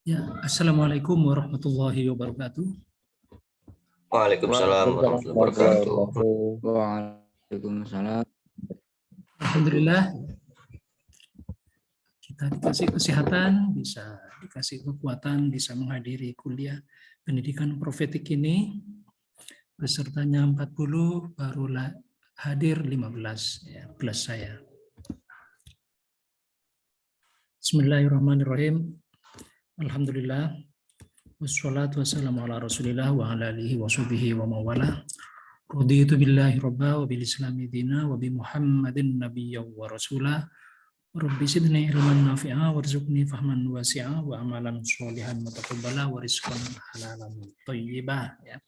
Ya, Assalamualaikum warahmatullahi wabarakatuh. Waalaikumsalam warahmatullahi wabarakatuh. Waalaikumsalam. Alhamdulillah kita dikasih kesehatan, bisa dikasih kekuatan, bisa menghadiri kuliah pendidikan profetik ini. Pesertanya 40, barulah hadir 15 ya, plus saya. Bismillahirrahmanirrahim. Alhamdulillah. Wassalatu wassalamu ala Rasulillah wa ala alihi wa sahbihi wa mawala. Raditu billahi rabba wa bil islami dina wa bi Muhammadin nabiyya wa rasulah. Rabbi zidni ilman nafi'a warzuqni fahman wasi'a wa amalan sholihan mutaqabbala wa rizqan halalan thayyibah ya.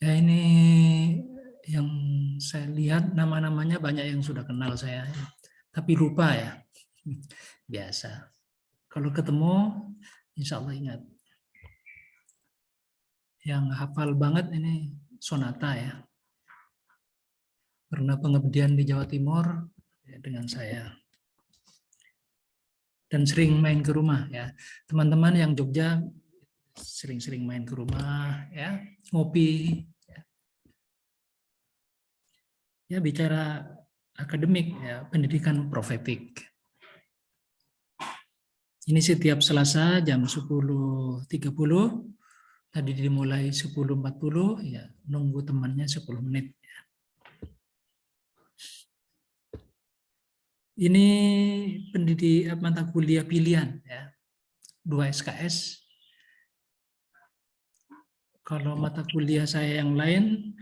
Ya, ini yang saya lihat nama-namanya banyak yang sudah kenal saya ya. Tapi lupa ya. Biasa. Kalau ketemu insya Allah ingat. Yang hafal banget ini sonata ya. Pernah pengabdian di Jawa Timur ya, dengan saya. Dan sering main ke rumah ya. Teman-teman yang Jogja sering-sering main ke rumah ya, ngopi ya. Ya bicara akademik ya, pendidikan profetik. Ini setiap Selasa jam 10.30. Tadi dimulai 10.40 ya, nunggu temannya 10 menit. Ini pendidik mata kuliah pilihan ya. 2 SKS. Kalau mata kuliah saya yang lain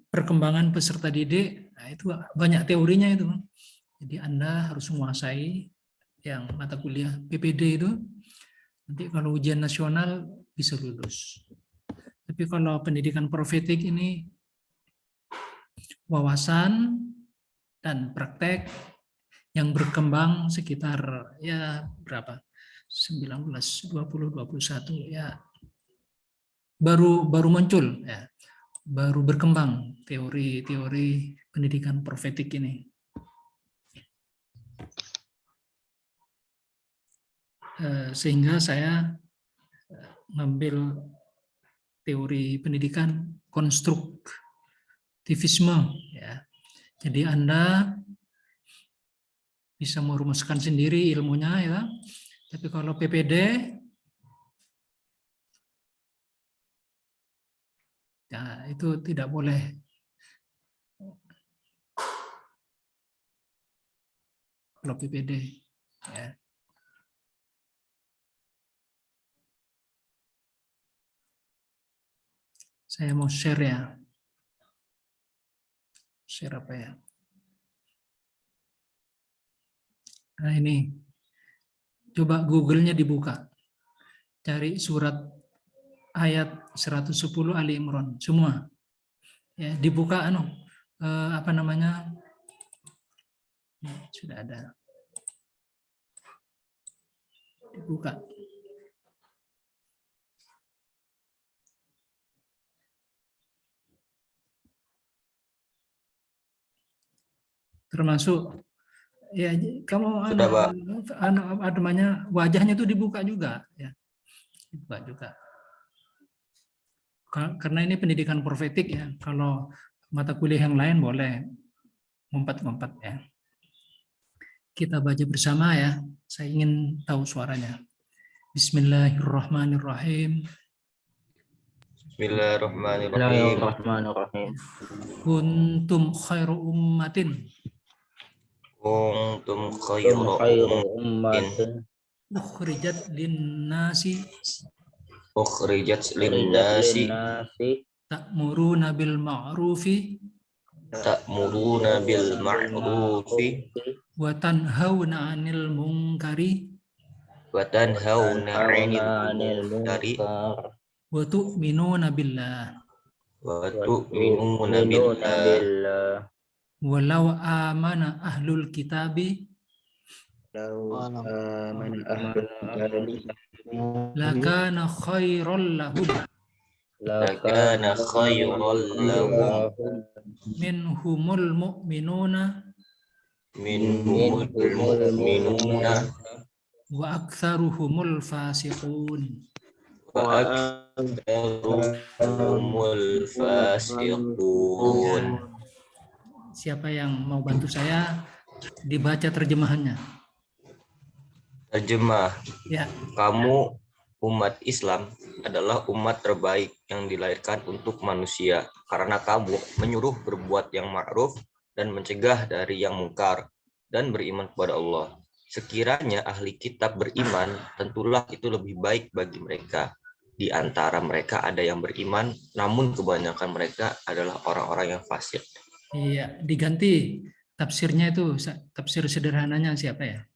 perkembangan peserta didik, nah itu banyak teorinya itu. Jadi Anda harus menguasai yang mata kuliah PPD itu. Nanti kalau ujian nasional bisa lulus. Tapi kalau pendidikan profetik ini wawasan dan praktek yang berkembang sekitar ya berapa? 19, 20, 21 ya. Baru muncul ya. Baru berkembang teori-teori pendidikan profetik ini. Sehingga saya mengambil teori pendidikan konstruktivisme ya. Jadi Anda bisa merumuskan sendiri ilmunya ya. Tapi kalau PPD ya itu tidak boleh. Kalau PPD ya. Saya mau share ya. Share apa ya? Nah ini. Coba Google-nya dibuka. Cari surat ayat 110 Ali Imran. Semua. Ya, dibuka apa namanya? Sudah ada. Dibuka. Termasuk ya kamu namanya wajahnya itu dibuka juga ya. Dibuka juga. Karena ini pendidikan profetik ya. Kalau mata kuliah yang lain boleh ngumpat-ngumpat ya. Kita baca bersama ya. Saya ingin tahu suaranya. Bismillahirrahmanirrahim. Bismillahirrahmanirrahim. Kuntum khairu ummatin. Kuntum khairu ummatin. Ukhrijat linnasi. Ukhrijat linnasi. Ta'muruna bil ma'rufi. Ta'muruna bil ma'rufi. Wa tanhauna 'anil munkari. Wa tanhauna 'anil munkari. Wa tu'minuna billah. Wa tu'minuna billah. Walau amana ahlul kitabi lakana khairal lahum minhumul mu'minuna Wa aktsaruhumul fasiqun. Wa aktsaruhumul fasiqun. Siapa yang mau bantu saya dibaca terjemahannya? Terjemah. Ya. Kamu umat Islam adalah umat terbaik yang dilahirkan untuk manusia karena kamu menyuruh berbuat yang ma'ruf dan mencegah dari yang mungkar dan beriman kepada Allah. Sekiranya ahli kitab beriman, tentulah itu lebih baik bagi mereka. Di antara mereka ada yang beriman, namun kebanyakan mereka adalah orang-orang yang fasik. Iya, diganti tafsirnya itu, tafsir sederhananya siapa ya?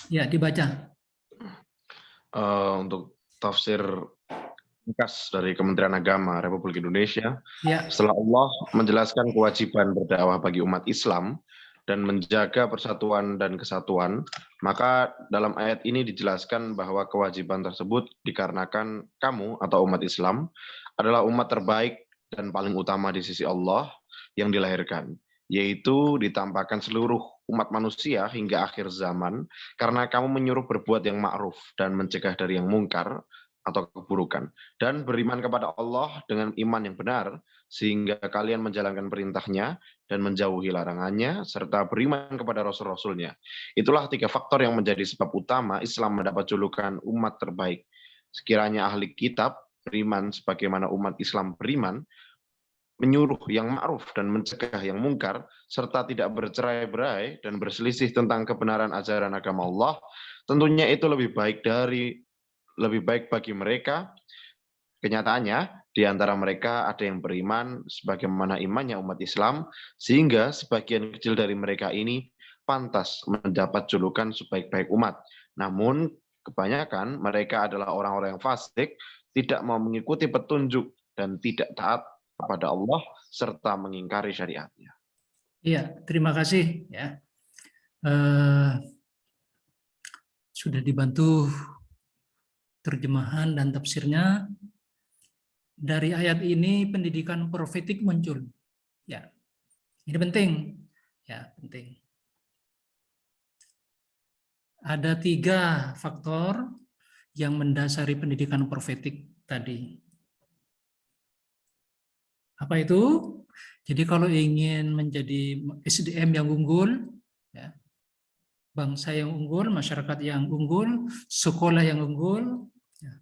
Ya, dibaca. Untuk tafsir ringkas dari Kementerian Agama Republik Indonesia, Ya. setelah Allah menjelaskan kewajiban berdakwah bagi umat Islam dan menjaga persatuan dan kesatuan, maka dalam ayat ini dijelaskan bahwa kewajiban tersebut dikarenakan kamu atau umat Islam adalah umat terbaik dan paling utama di sisi Allah yang dilahirkan, yaitu ditampakkan seluruh umat manusia hingga akhir zaman karena kamu menyuruh berbuat yang ma'ruf dan mencegah dari yang mungkar atau keburukan, dan beriman kepada Allah dengan iman yang benar, sehingga kalian menjalankan perintahnya dan menjauhi larangannya, serta beriman kepada Rasul-Rasulnya. Itulah 3 faktor yang menjadi sebab utama Islam mendapat julukan umat terbaik. Sekiranya ahli kitab beriman sebagaimana umat Islam beriman, menyuruh yang ma'ruf dan mencegah yang mungkar, serta tidak bercerai-berai dan berselisih tentang kebenaran ajaran agama Allah, tentunya itu lebih baik bagi mereka. Kenyataannya, di antara mereka ada yang beriman sebagaimana imannya umat Islam, sehingga sebagian kecil dari mereka ini pantas mendapat julukan sebaik-baik umat. Namun, kebanyakan mereka adalah orang-orang yang fasik, tidak mau mengikuti petunjuk dan tidak taat kepada Allah serta mengingkari syariatnya. Iya, terima kasih ya. Sudah dibantu terjemahan dan tafsirnya. Dari ayat ini pendidikan profetik muncul. Ya, ini penting. Ya, penting. Ada 3 faktor yang mendasari pendidikan profetik tadi. Apa itu? Jadi kalau ingin menjadi SDM yang unggul, ya, bangsa yang unggul, masyarakat yang unggul, sekolah yang unggul, ya,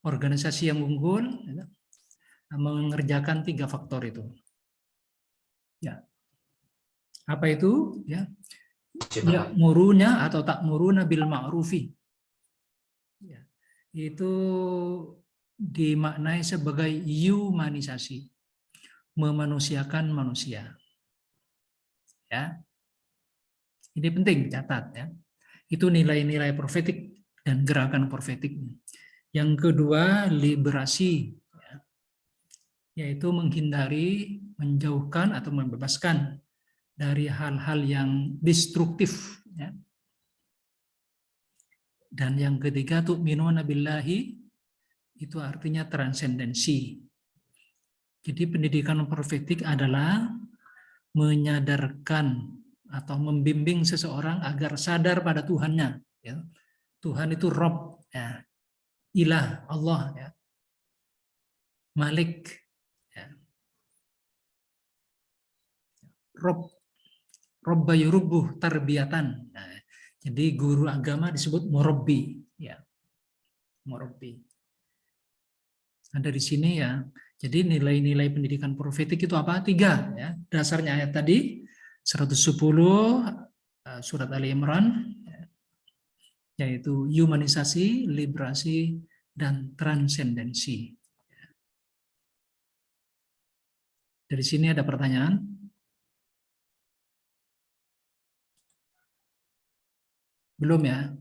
organisasi yang unggul, ya, mengerjakan 3 faktor itu. Ya. Apa itu? Ya. Ya, murunya atau tak muruna bil ma'rufi. Ya. Itu dimaknai sebagai humanisasi, memanusiakan manusia. Ya. Ini penting, catat ya. Itu nilai-nilai profetik dan gerakan profetik. Yang kedua, liberasi, ya, yaitu menghindari, menjauhkan atau membebaskan dari hal-hal yang destruktif. Ya. Dan yang ketiga, tu'minuna billahi, itu artinya transendensi. Jadi pendidikan profetik adalah menyadarkan atau membimbing seseorang agar sadar pada Tuhannya. Ya. Tuhan itu Rob, ya. Ilah, Allah, ya. Malik, ya. Rob, Robba yurubuh tarbiyatan. Nah, jadi guru agama disebut murabbi, ya. Murabbi. Nah, dari sini ya. Jadi nilai-nilai pendidikan profetik itu apa? 3 ya. Dasarnya ayat tadi 110 surat Ali Imran, yaitu humanisasi, liberasi, dan transendensi. Dari sini ada pertanyaan? Belum ya?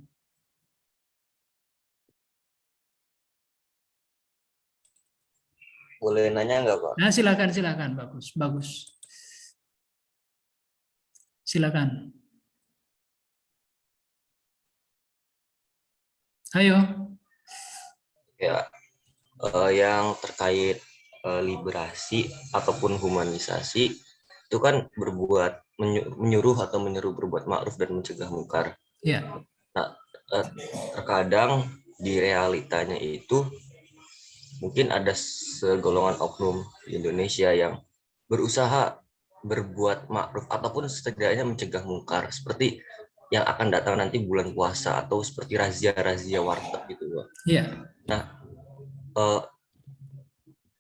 Boleh nanya nggak, Pak? Nah, silakan, bagus. Silakan. Ayo. Ya, yang terkait liberasi ataupun humanisasi, itu kan menyuruh atau menyeru berbuat ma'ruf dan mencegah mungkar. Ya. Nah, terkadang di realitanya itu mungkin ada segolongan oknum di Indonesia yang berusaha berbuat ma'ruf ataupun setidaknya mencegah mungkar, seperti yang akan datang nanti bulan puasa atau seperti razia-razia warteg gitu, Pak. Iya. Nah,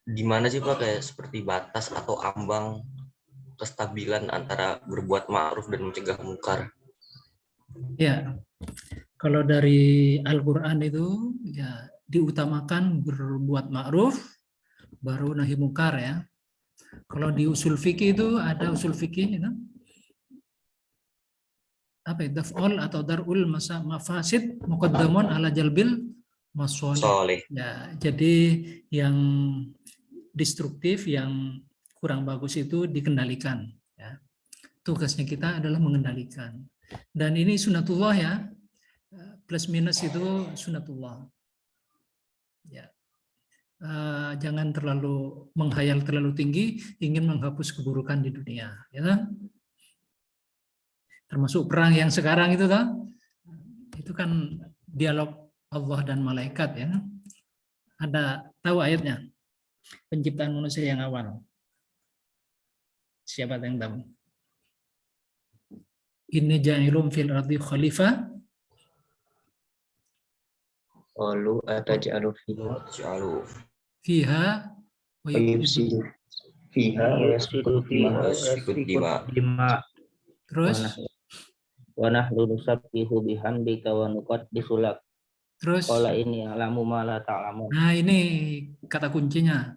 di mana sih Pak kayak seperti batas atau ambang kestabilan antara berbuat ma'ruf dan mencegah mungkar? Ya, kalau dari Al-Quran itu ya diutamakan berbuat ma'ruf, baru nahi mungkar ya. Kalau di usul fikih itu ada usul fikih itu apa ya, daf'ul atau dar'ul mafasid muqaddamun ala jalbil masolih. Soleh. Ya, jadi yang destruktif, yang kurang bagus itu dikendalikan. Ya. Tugasnya kita adalah mengendalikan. Dan ini sunatullah ya, plus minus itu sunatullah. Ya. Jangan terlalu menghayal terlalu tinggi, ingin menghapus keburukan di dunia. Ya. Termasuk perang yang sekarang itu kan dialog Allah dan malaikat ya. Ada tahu ayatnya? Penciptaan manusia yang awal. Siapa yang tahu? Inni ja'ilun fil ardi khalifah. Qalu ataj'alu Fiha wa yufsidu fiha wa yasfiku dima. Terus Wa nahnu nusabbihu bihamdika wa nuqaddisu lak. Terus Qala inni a'lamu ma la ta'lamun. Nah, ini kata kuncinya.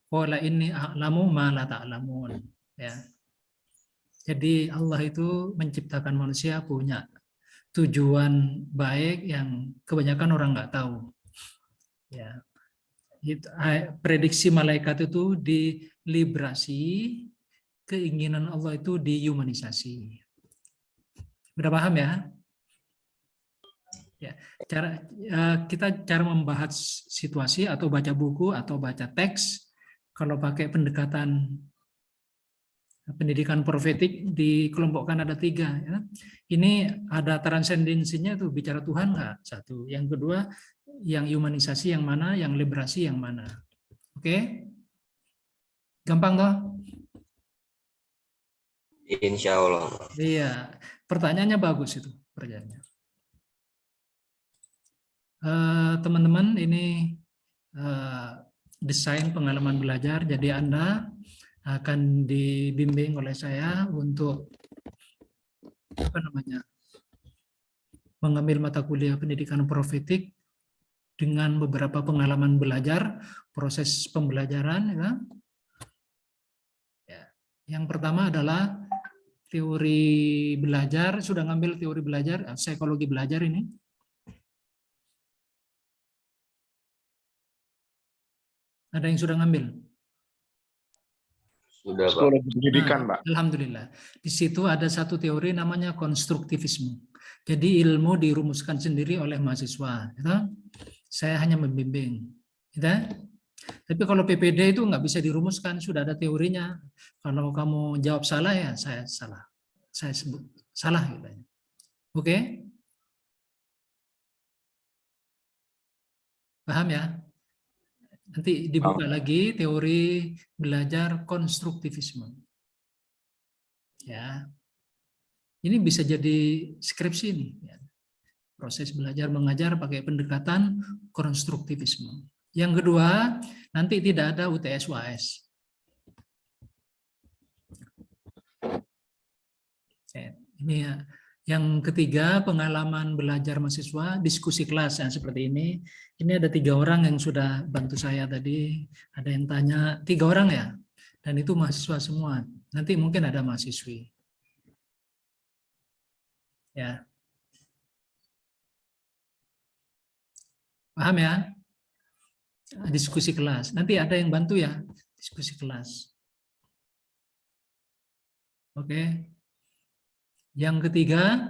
Qala inni a'lamu ma la ta'lamun. Ya. Jadi Allah itu menciptakan manusia punya tujuan baik yang kebanyakan orang nggak tahu. Ya. Prediksi malaikat itu diliberasi, keinginan Allah itu dihumanisasi. Udah paham ya? Ya, cara membahas situasi atau baca buku atau baca teks kalau pakai pendekatan pendidikan profetik dikelompokkan ada 3 ya. Ini ada transendensinya tuh, bicara Tuhan nggak? Satu. Yang kedua, yang humanisasi yang mana, yang liberasi yang mana. Oke? Gampang toh? Insya Allah. Iya. Pertanyaannya bagus itu, pertanyaannya. Teman-teman, ini desain pengalaman belajar, jadi Anda akan dibimbing oleh saya untuk mengambil mata kuliah pendidikan profetik dengan beberapa pengalaman belajar, proses pembelajaran. Ya. Yang pertama adalah teori belajar, sudah ngambil teori belajar, psikologi belajar ini. Ada yang sudah ngambil? Sudah, Pak. Psikologi pendidikan, Pak. Alhamdulillah. Di situ ada satu teori namanya konstruktivisme. Jadi ilmu dirumuskan sendiri oleh mahasiswa. Gitu? Saya hanya membimbing. Gitu? Tapi kalau PPD itu nggak bisa dirumuskan, sudah ada teorinya. Kalau kamu jawab salah ya saya salah. Saya sebut salah. Gitu. Oke? Paham ya? Nanti dibuka lagi teori belajar konstruktivisme. Ya, ini bisa jadi skripsi ini. Ya. Proses belajar mengajar pakai pendekatan konstruktivisme. Yang kedua, nanti tidak ada UTS UAS. Ini ya. Yang ketiga, pengalaman belajar mahasiswa, diskusi kelas yang seperti ini. Ini ada 3 orang yang sudah bantu saya tadi. Ada yang tanya, 3 orang ya? Dan itu mahasiswa semua. Nanti mungkin ada mahasiswi. Ya. Paham ya? Diskusi kelas. Nanti ada yang bantu ya, diskusi kelas. Oke. Yang ketiga,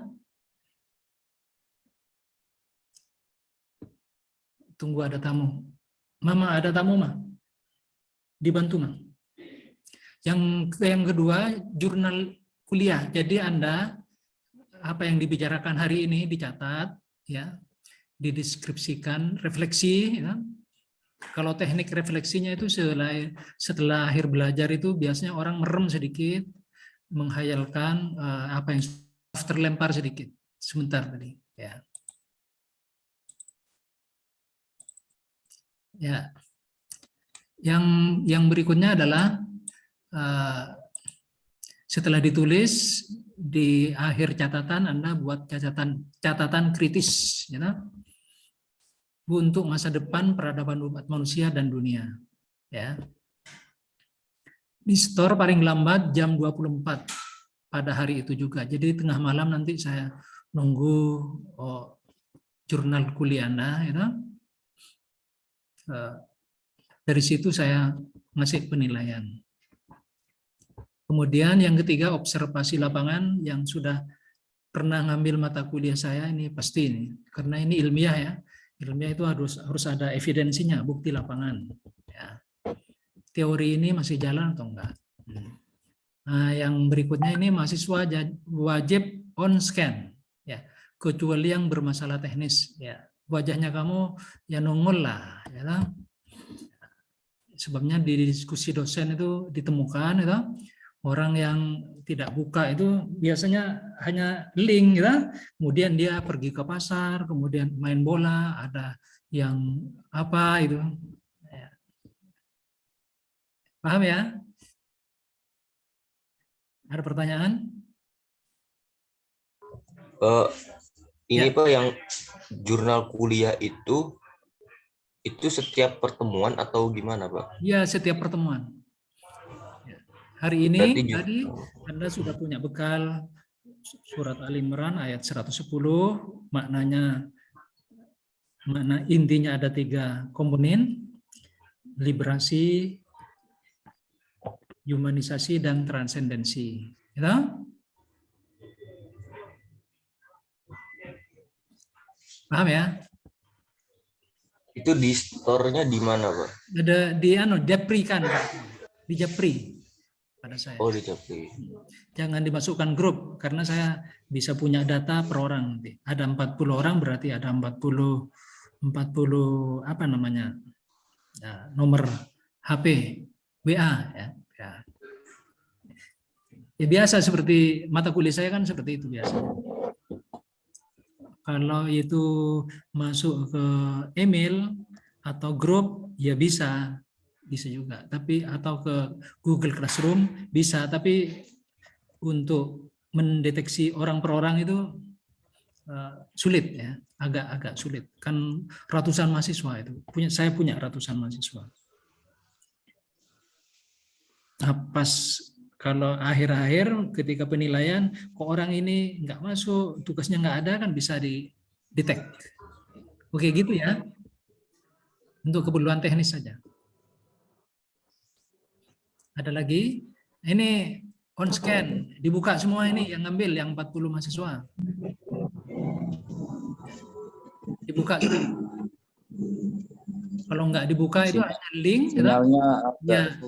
tunggu ada tamu. Mama ada tamu, Ma? Dibantu, Ma? Yang kedua, jurnal kuliah. Jadi Anda apa yang dibicarakan hari ini dicatat, ya, dideskripsikan, refleksi. Ya. Kalau teknik refleksinya itu setelah akhir belajar itu biasanya orang merem sedikit, menghayalkan apa yang terlempar sedikit sebentar tadi. Ya. Ya. Yang berikutnya adalah setelah ditulis di akhir catatan Anda buat catatan kritis, ya, untuk masa depan peradaban umat manusia dan dunia. Ya. Di store paling lambat jam 24 pada hari itu juga. Jadi tengah malam nanti saya nunggu jurnal kuliah Anda, ya. Dari situ saya ngasih penilaian. Kemudian yang ketiga, observasi lapangan. Yang sudah pernah ngambil mata kuliah saya ini pasti ini, karena ini ilmiah ya. Ilmiah itu harus ada evidensinya, bukti lapangan. Ya. Teori ini masih jalan atau enggak? Nah, yang berikutnya ini mahasiswa wajib on scan, ya, kecuali yang bermasalah teknis. Ya, wajahnya kamu ya nongol lah, ya. Sebabnya di diskusi dosen itu ditemukan, ya, orang yang tidak buka itu biasanya hanya link, ya. Kemudian dia pergi ke pasar, kemudian main bola, ada yang apa itu. Ya. Paham ya? Ada pertanyaan? Ini Ya. Pak, yang jurnal kuliah itu setiap pertemuan atau gimana Pak? Ya, setiap pertemuan. Hari ini Berarti tadi Anda sudah punya bekal surat Al Imran ayat 110, makna intinya ada 3 komponen: liberasi, humanisasi, dan transendensi. Ya? Paham ya? itu di store-nya di mana Pak? Ada di Japri kan, di Japri pada saya. Oh, di Japri. Jangan dimasukkan grup karena saya bisa punya data per orang nanti. Ada 40 orang berarti ada 40 apa namanya? Ya, nomor HP, WA ya. Ya. Ya biasa seperti mata kuliah saya kan seperti itu biasa. Kalau itu masuk ke email atau grup ya bisa juga. Tapi atau ke Google Classroom bisa, tapi untuk mendeteksi orang per orang itu sulit ya, agak sulit. Kan ratusan mahasiswa itu. Saya punya ratusan mahasiswa. Nah, pas kalau akhir-akhir ketika penilaian kok orang ini nggak masuk, tugasnya nggak ada, kan bisa di-detect. Oke gitu ya. Untuk keperluan teknis saja. Ada lagi? Ini on scan, dibuka semua ini yang ngambil yang 40 mahasiswa. Dibuka. Kalau nggak dibuka itu hanya link,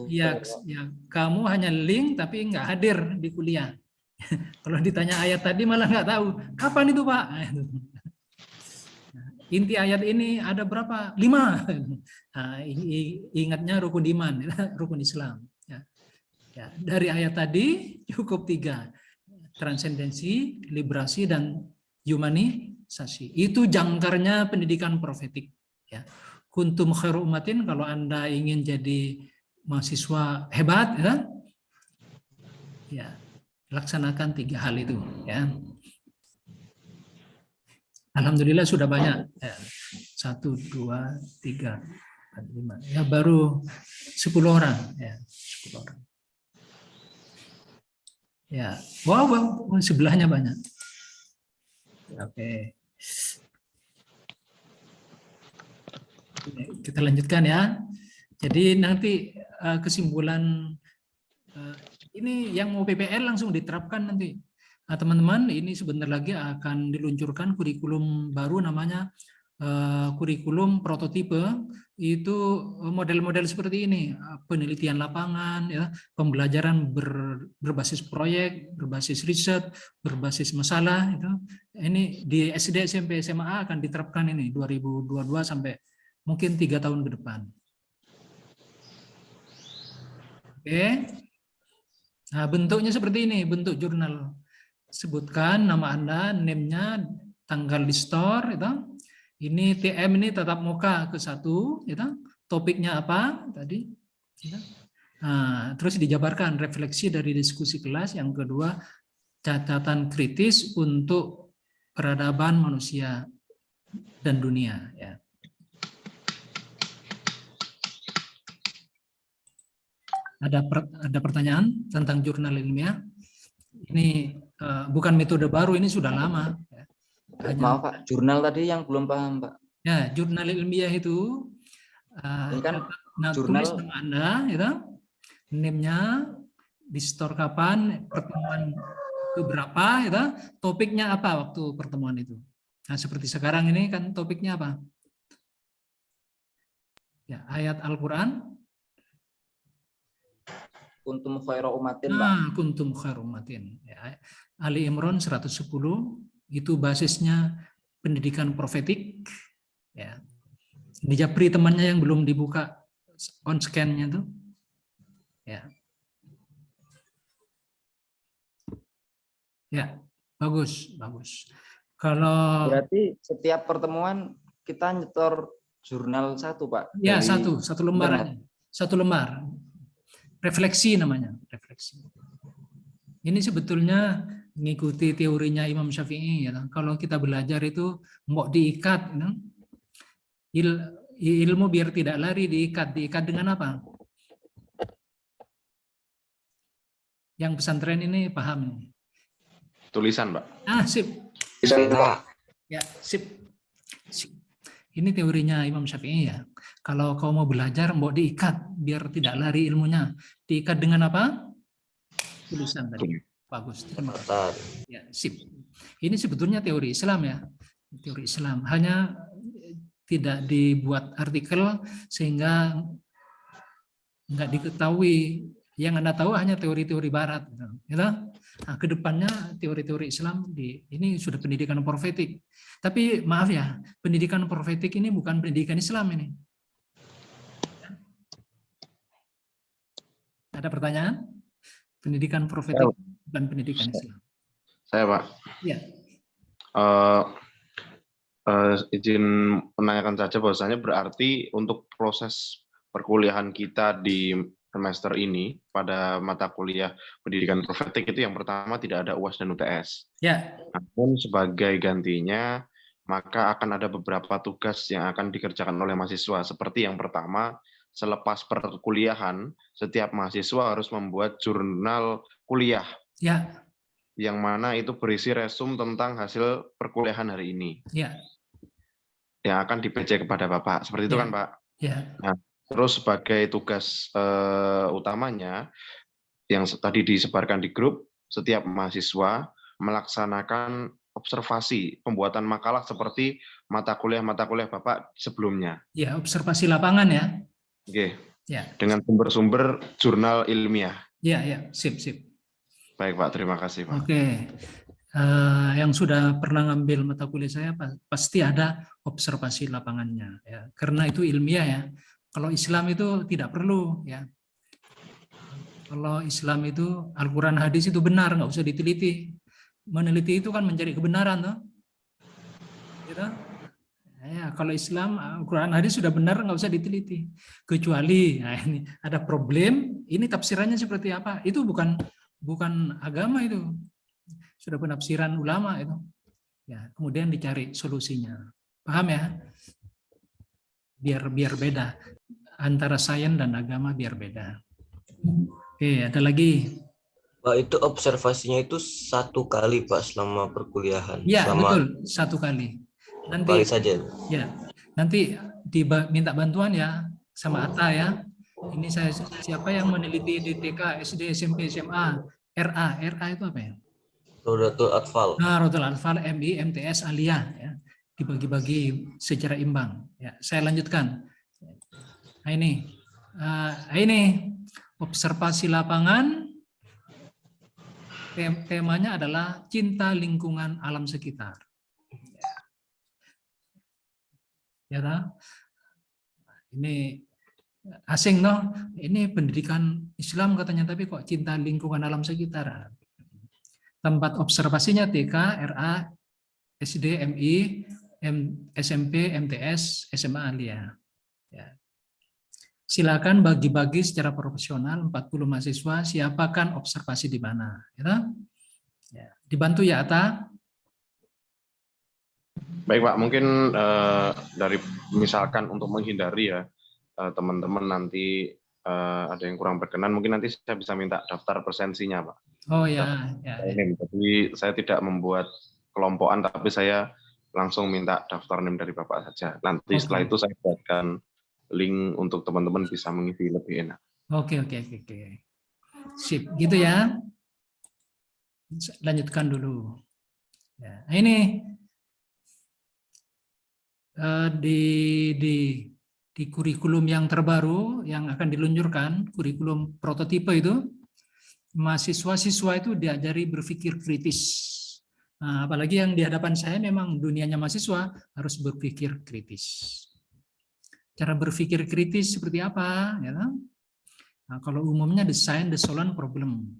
ya kamu hanya link tapi nggak hadir di kuliah. Kalau ditanya ayat tadi malah nggak tahu kapan itu Pak. Inti ayat ini ada berapa? 5. Nah, ingatnya rukun iman, rukun Islam. Ya, dari ayat tadi cukup 3, transendensi, liberasi, dan humanisasi. Itu jangkarnya pendidikan profetik. Ya. Kuntum khairu ummatin, kalau Anda ingin jadi mahasiswa hebat, ya laksanakan 3 hal itu. Ya. Alhamdulillah sudah banyak. Ya. 1, 2, 3, 4, 5. Ya baru 10 orang. Ya, 10 orang. Ya, wow, sebelahnya banyak. Oke. Kita lanjutkan ya. Jadi nanti kesimpulan ini yang mau PPL langsung diterapkan nanti. Nah, teman-teman, ini sebentar lagi akan diluncurkan kurikulum baru namanya kurikulum prototipe itu model-model seperti ini, penelitian lapangan, ya, pembelajaran berbasis proyek, berbasis riset, berbasis masalah. Itu ini di SD, SMP, SMA akan diterapkan ini 2022 sampai mungkin 3 tahun ke depan. Oke, nah bentuknya seperti ini, bentuk jurnal. Sebutkan nama Anda, name-nya, tanggal di store, itu. Ini TM ini tatap muka ke-1, gitu. Topiknya apa tadi? Gitu. Nah, terus dijabarkan refleksi dari diskusi kelas. Yang kedua, catatan kritis untuk peradaban manusia dan dunia. Ya. Ada pertanyaan tentang jurnal ilmiah? Ini bukan metode baru, ini sudah lama. Ya. Maaf Pak, jurnal tadi yang belum paham Pak. Ya, jurnal ilmiah itu Ini kan tulis jurnal nama Anda, gitu. Name-nya, di store kapan, pertemuan itu berapa, gitu. Topiknya apa waktu pertemuan itu. Nah, seperti sekarang ini kan topiknya apa? Ya, ayat Al-Quran. kuntum khairu ummatin Pak. Nah, kuntum khairu ummatin. Ya, Ali Imran 110 itu basisnya pendidikan profetik. Ya. Di Japri temannya yang belum dibuka on scan-nya tuh. Ya. Ya, bagus, bagus. Kalau Berarti setiap pertemuan kita nyetor jurnal satu Pak. ya Dari satu lembar aja. Satu lembar. Refleksi namanya, refleksi. Ini sebetulnya mengikuti teorinya Imam Syafi'i, ya. Kalau kita belajar itu mau diikat, ya. Ilmu biar tidak lari diikat dengan apa? Yang pesantren ini paham nih. Tulisan, Pak. Sip. Ya, sip. Ini teorinya Imam Syafi'i, ya. Kalau kau mau belajar, mau diikat biar tidak lari ilmunya. Diikat dengan apa? Tulisan tadi. Bagus. Terima kasih. Ya, sip. Ini sebetulnya teori Islam, ya. Teori Islam. Hanya tidak dibuat artikel sehingga nggak diketahui. Yang Anda tahu hanya teori-teori Barat, gitu. Nah, kedepannya teori-teori Islam ini sudah pendidikan profetik. Tapi maaf ya, pendidikan profetik ini bukan pendidikan Islam ini. Ada pertanyaan? Pendidikan profetik bukan pendidikan Islam. Saya Pak. Ya. Izin menanyakan saja bahwasanya berarti untuk proses perkuliahan kita di semester ini pada mata kuliah pendidikan profetik itu yang pertama tidak ada UAS dan UTS. Ya. Namun sebagai gantinya maka akan ada beberapa tugas yang akan dikerjakan oleh mahasiswa. Seperti yang pertama, selepas perkuliahan setiap mahasiswa harus membuat jurnal kuliah. Ya. Yang mana itu berisi resum tentang hasil perkuliahan hari ini. Ya. Yang akan di-PC kepada Bapak. Seperti itu kan, Pak? Ya. Nah, terus sebagai tugas utamanya yang tadi disebarkan di grup, setiap mahasiswa melaksanakan observasi pembuatan makalah seperti mata kuliah Bapak sebelumnya. Ya, observasi lapangan ya. Oke. Ya. Dengan sumber-sumber jurnal ilmiah. Ya, sip. Baik, Pak. Terima kasih, Pak. Oke. Yang sudah pernah ngambil mata kuliah saya pasti ada observasi lapangannya, ya. Karena itu ilmiah, ya. Kalau Islam itu tidak perlu, ya. Kalau Islam itu Al-Quran hadis itu benar, nggak usah diteliti. Meneliti itu kan mencari kebenaran, toh. Gitu? Ya, kalau Islam Al-Quran hadis sudah benar, nggak usah diteliti. Kecuali, nah ini ada problem, ini tafsirannya seperti apa? Itu bukan agama itu. Sudah penafsiran ulama itu. Ya, kemudian dicari solusinya. Paham ya? Biar beda. Antara sains dan agama biar beda. Oke, ada lagi. Pak, itu observasinya itu 1 kali Pak selama perkuliahan. Ya, selama betul, 1 kali. Nanti kali saja. Ya, nanti minta bantuan ya sama Atta ya. Ini saya siapa yang meneliti di TK, SD, SMP, SMA, RA itu apa ya? Rodatul Atfal. Nah, Rodatul Atfal, MI, MTS, Aliyah ya. dibagi-bagi secara imbang. Ya, saya lanjutkan. Nah, ini observasi lapangan. Temanya adalah cinta lingkungan alam sekitar. Ya, ini asing no. Ini pendidikan Islam katanya, tapi kok cinta lingkungan alam sekitar. Tempat observasinya TK, RA, SD, MI, SMP, MTS, SMA Alia. Ya. Silakan bagi-bagi secara profesional 40 mahasiswa, siapakan observasi di mana. Ya. Dibantu ya, Atta? Baik Pak, mungkin dari misalkan untuk menghindari ya teman-teman nanti ada yang kurang berkenan, mungkin nanti saya bisa minta daftar presensinya Pak. Oh ya. Jadi saya tidak membuat kelompokan, tapi saya langsung minta daftar NIM dari Bapak saja. Nanti setelah itu saya buatkan link untuk teman-teman bisa mengisi lebih enak. Oke. Sip, gitu ya. Lanjutkan dulu. Ya, ini di kurikulum yang terbaru yang akan diluncurkan, kurikulum prototipe itu, mahasiswa-siswa itu diajari berpikir kritis. Nah, apalagi yang di hadapan saya memang dunianya mahasiswa harus berpikir kritis. Cara berpikir kritis seperti apa? Ya. Nah, kalau umumnya desain the solution problem.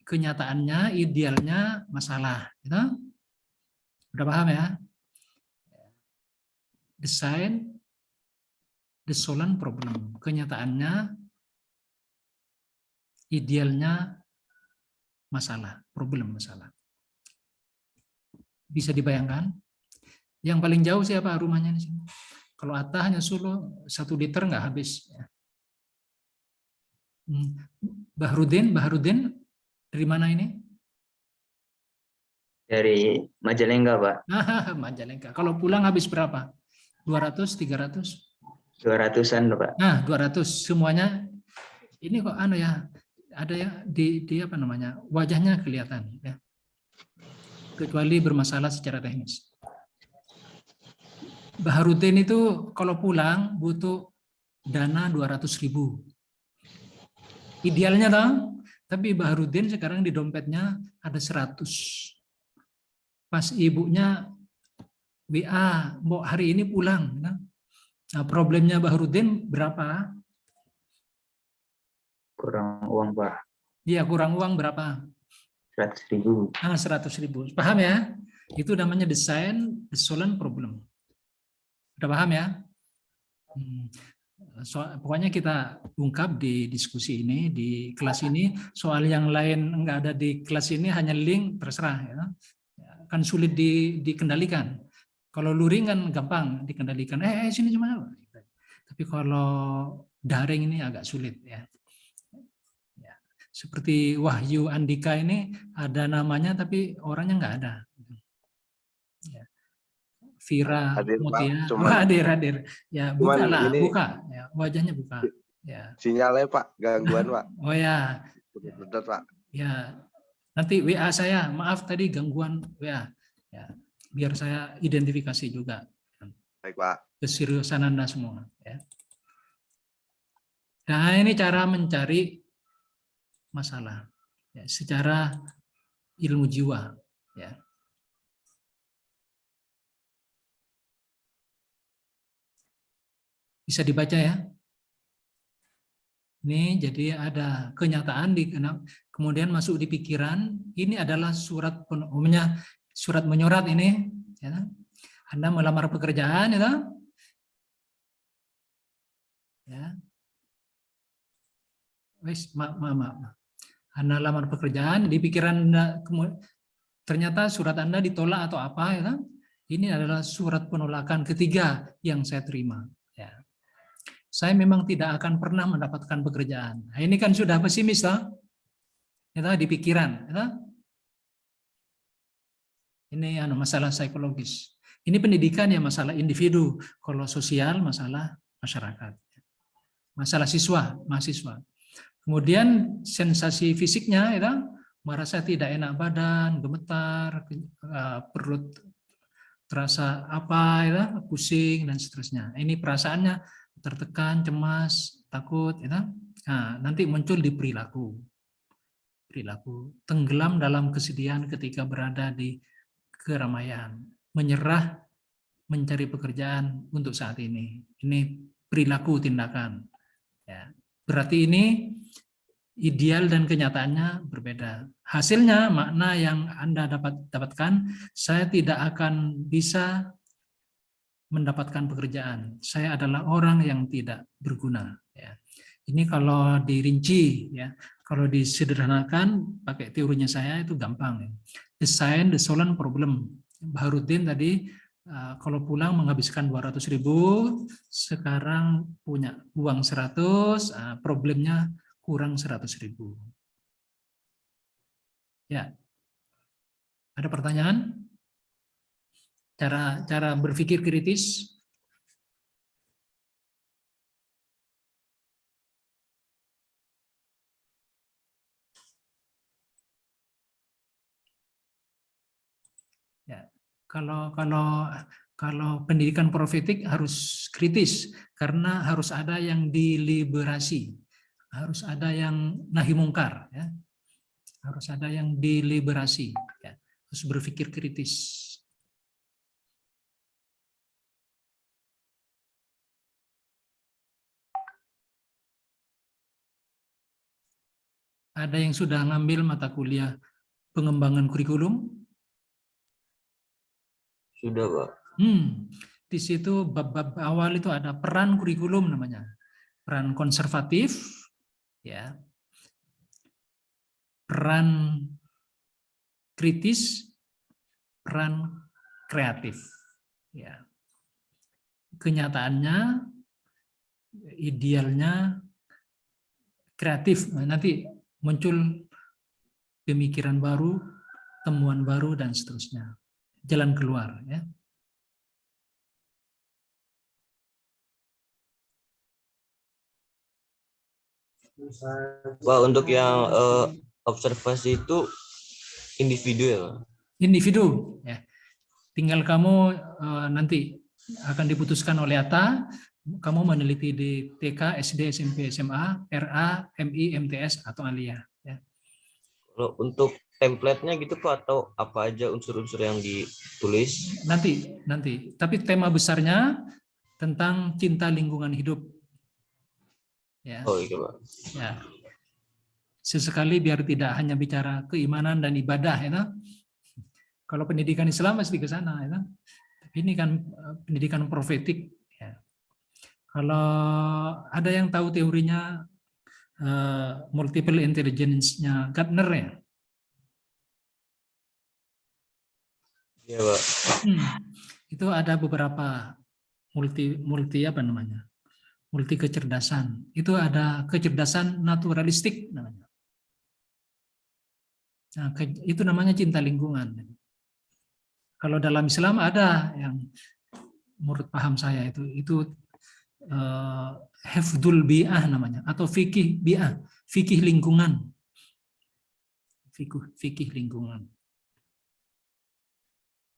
Kenyataannya, idealnya masalah. Ya. Udah paham ya? Desain the solution problem. Kenyataannya, idealnya masalah, problem masalah. Bisa dibayangkan? Yang paling jauh siapa rumahnya di sini? Kalau Atta hanya Solo 1 liter nggak habis. Bahrudin dari mana ini? Dari Majalengka, Pak. Majalengka. Kalau pulang habis berapa? 200, 300? 200-an, Pak. Nah, 200 semuanya. Ini kok ya? Ada ya di apa namanya? Wajahnya kelihatan ya. Kecuali bermasalah secara teknis. Bahrudin itu kalau pulang butuh dana 200.000. Idealnya dong, tapi Bahrudin sekarang di dompetnya ada 100. Pas ibunya WA, mau hari ini pulang. Nah, problemnya Bahrudin berapa? Kurang uang, Pak. Iya, kurang uang berapa? 100.000. 100.000. Paham ya? Itu namanya desain the solution problem. Udah paham ya? Pokoknya kita ungkap di diskusi ini, di kelas ini. Soal yang lain enggak ada di kelas ini, hanya link, terserah. Ya. Kan sulit dikendalikan. Kalau luring kan gampang dikendalikan. Sini cuma. Tapi kalau daring ini agak sulit ya. Seperti Wahyu Andika ini ada namanya tapi orangnya enggak ada. Ya. Vira Mutia, hadir. Ya, buka lah, buka. Ya, wajahnya buka. Ya. Sinyalnya Pak, gangguan Pak. Oh ya. Betul Pak. Ya, nanti WA saya, maaf tadi gangguan WA. Ya, biar saya identifikasi juga. Baik Pak. Keseriusan Anda semua. Ya. Nah, ini cara mencari masalah ya, secara ilmu jiwa. Ya. Bisa dibaca ya. Ini jadi ada kenyataan kemudian masuk di pikiran. Ini adalah surat umumnya surat menyurat ini. Ya. Anda melamar pekerjaan, ya. Wes, maaf. Anda lamar pekerjaan di pikiran Anda, ternyata surat Anda ditolak atau apa, ya. Ini adalah surat penolakan ketiga yang saya terima. Ya. Saya memang tidak akan pernah mendapatkan pekerjaan. Nah, ini kan sudah pesimis, toh? Ya, di pikiran. Ya, ini masalah psikologis. Ini pendidikan ya masalah individu. Kalau sosial masalah masyarakat. Masalah mahasiswa. Kemudian sensasi fisiknya, ya, merasa tidak enak badan, gemetar, perut terasa apa ya, pusing dan seterusnya. Ini perasaannya tertekan, cemas, takut, ya. Nah, nanti muncul di perilaku. Tenggelam dalam kesedihan ketika berada di keramaian, menyerah mencari pekerjaan untuk saat ini. Ini perilaku tindakan. Ya. Berarti ini ideal dan kenyataannya berbeda. Hasilnya, makna yang Anda dapatkan, saya tidak akan bisa mendapatkan pekerjaan. Saya adalah orang yang tidak berguna. Ya. Ini kalau dirinci, ya, kalau disederhanakan, pakai teorinya saya itu gampang. Ya. The Solon Problem. Baharudin tadi kalau pulang menghabiskan 200.000, sekarang punya uang 100, problemnya kurang 100.000. Ya, ada pertanyaan? Cara berpikir kritis. Ya, kalau pendidikan profetik harus kritis karena harus ada yang diliberasi, harus ada yang nahi mungkar, ya. Harus ada yang diliberasi, ya. Harus berpikir kritis. Ada yang sudah ngambil mata kuliah pengembangan kurikulum? Sudah, Pak. Di situ bab-bab awal itu ada peran kurikulum namanya. Peran konservatif, ya. Peran kritis, peran kreatif. Ya. Kenyataannya, idealnya kreatif. Nanti muncul pemikiran baru, temuan baru, dan seterusnya. Jalan keluar, ya. Pak, untuk yang observasi itu individu ya, Pak? Individu, ya. Tinggal kamu nanti akan diputuskan oleh ATA, kamu meneliti di TK, SD, SMP, SMA, RA, MI, MTS, atau Aliyah. Ya. Kalau untuk template-nya gitu Pak, atau apa aja unsur-unsur yang ditulis? Nanti. Tapi tema besarnya tentang cinta lingkungan hidup. Ya. Oh iya Pak. Ya. Sesekali biar tidak hanya bicara keimanan dan ibadah, ya. Kalau pendidikan Islam mesti ke sana, ya. Tapi ini kan pendidikan profetik. Ya. Kalau ada yang tahu teorinya multiple intelligence-nya Gardner, ya. Iya Pak. Itu ada beberapa multi apa namanya? Multi kecerdasan. Itu ada kecerdasan naturalistik namanya. Nah, itu namanya cinta lingkungan. Kalau dalam Islam ada yang menurut paham saya itu hifdzul bi'ah namanya, atau fikih bi'ah, fikih lingkungan. Fikih lingkungan.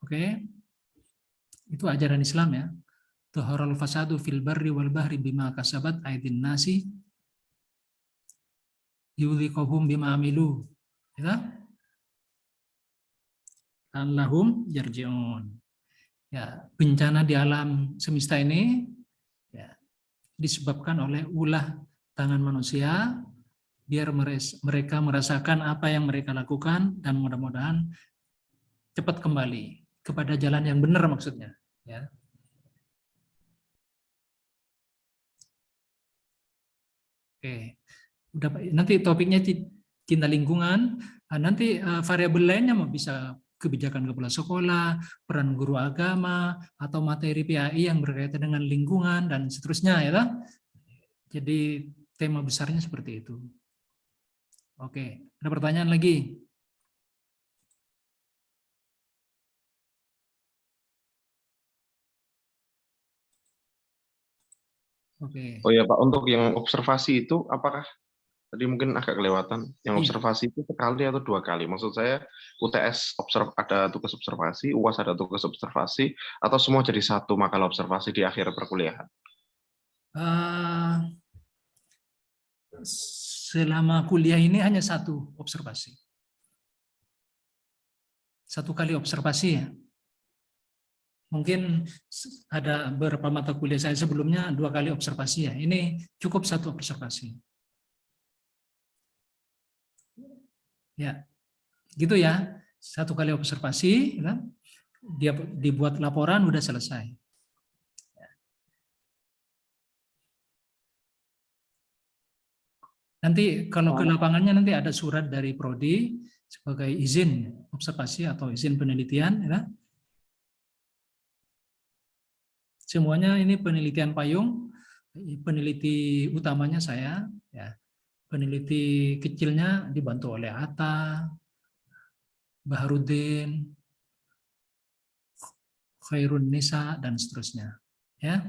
Oke. Itu ajaran Islam, ya. Dhaharal fasadu fil barri wal bahri bima kasabat aydin nasi yudhiquhum bima amilu. Ya. Allahum yarji'un. Ya, bencana di alam semesta ini, ya, disebabkan oleh ulah tangan manusia, biar mereka merasakan apa yang mereka lakukan, dan mudah-mudahan cepat kembali kepada jalan yang benar, maksudnya, ya. Oke, udah, nanti topiknya cinta lingkungan, nanti variabel lainnya mau bisa kebijakan kepala sekolah, peran guru agama, atau materi PAI yang berkaitan dengan lingkungan, dan seterusnya, ya. Jadi tema besarnya seperti itu. Oke, ada pertanyaan lagi? Oke. Oh ya Pak, untuk yang observasi itu apakah Tadi mungkin agak kelewatan. Yang Iya. observasi itu sekali atau 2 kali. Maksud saya UTS ada tugas observasi, UAS ada tugas observasi, atau semua jadi satu makalah observasi di akhir perkuliahan? Selama kuliah ini hanya satu observasi. Satu kali observasi ya. Mungkin ada beberapa mata kuliah saya sebelumnya 2 kali observasi ya. Ini cukup satu observasi. Ya, gitu ya. Satu kali observasi, ya, dia dibuat laporan udah selesai. Nanti kalau ke lapangannya nanti ada surat dari Prodi sebagai izin observasi atau izin penelitian, ya. Semuanya ini penelitian payung, peneliti utamanya saya, ya. Peneliti kecilnya dibantu oleh Atta, Baharudin, Khairun Nisa, dan seterusnya. Ya.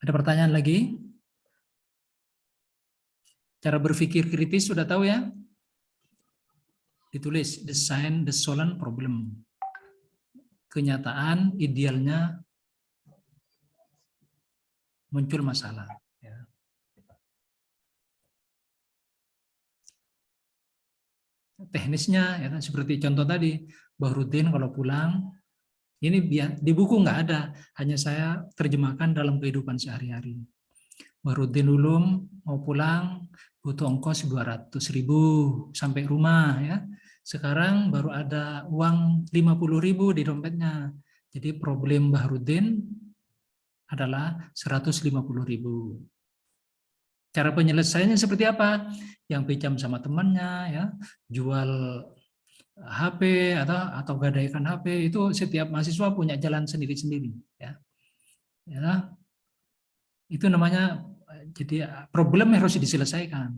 Ada pertanyaan lagi? Cara berpikir kritis sudah tahu ya? Ditulis, the sign, the solen problem. Kenyataan, idealnya, muncul masalah. Ya. Teknisnya, ya, seperti contoh tadi, Bahrudin kalau pulang, ini di buku nggak ada, hanya saya terjemahkan dalam kehidupan sehari-hari. Bahrudin Ulum mau pulang, butuh ongkos 200.000 sampai rumah, ya. Sekarang baru ada uang 50.000 di dompetnya. Jadi problem Bahrudin adalah 150.000. Cara penyelesaiannya seperti apa? Yang pinjam sama temannya, ya, jual HP atau gadaikan HP, itu setiap mahasiswa punya jalan sendiri-sendiri, ya. Ya. Itu namanya, jadi problem yang harus diselesaikan.